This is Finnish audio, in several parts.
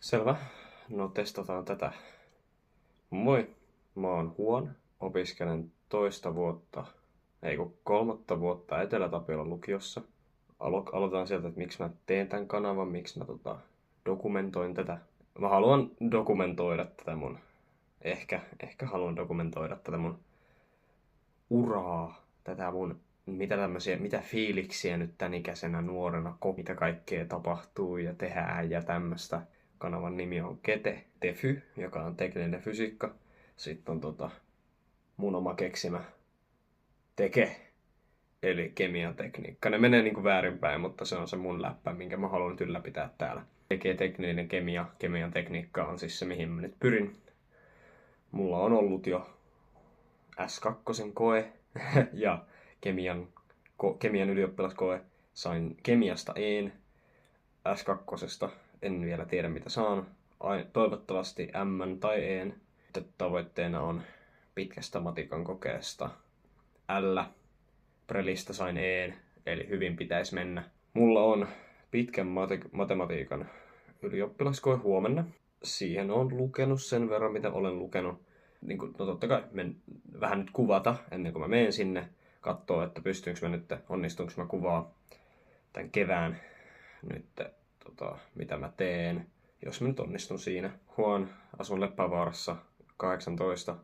Selvä. No testataan tätä. Moi, mä oon Huon. Opiskelen kolmatta vuotta Etelä-Tapiolan lukiossa. Aloitetaan sieltä, että miksi mä teen tämän kanavan, miksi mä dokumentoin tätä. Mä haluan dokumentoida tätä ehkä haluan dokumentoida tätä mun uraa, mitä fiiliksiä nyt tän ikäisenä nuorena mitä kaikkea tapahtuu ja tehdään ja tämmöstä. Kanavan nimi on Kete Tefy, joka on tekninen fysiikka. Sitten on mun oma keksimä Teke, eli kemiatekniikka. Ne menee niinku väärinpäin, mutta se on se mun läppä, minkä mä haluan nyt ylläpitää täällä. Tekee tekninen kemian tekniikka on siis se, mihin mä nyt pyrin. Mulla on ollut jo S2 koe ja kemian ylioppilaskoe. Sain kemiasta E:n, S2 en vielä tiedä mitä saan. Toivottavasti M tai E:n. Tavoitteena on pitkästä matikan kokeesta L. Prelistä sain E:n, eli hyvin pitäisi mennä. Mulla on pitkän matematiikan ylioppilaskoe huomenna. Siihen on lukenut sen verran, mitä olen lukenut. No totta kai vähän nyt kuvata ennen kuin mä menen sinne. Katsoo, että onnistunko mä kuvaa tämän kevään nyt, mitä mä teen. Jos mä nyt onnistun siinä. Asun Leppävaarassa 18.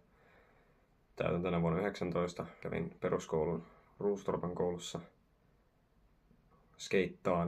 Täytän tänä vuonna 19. Kävin peruskoulun Ruustorpan koulussa. Skeittaan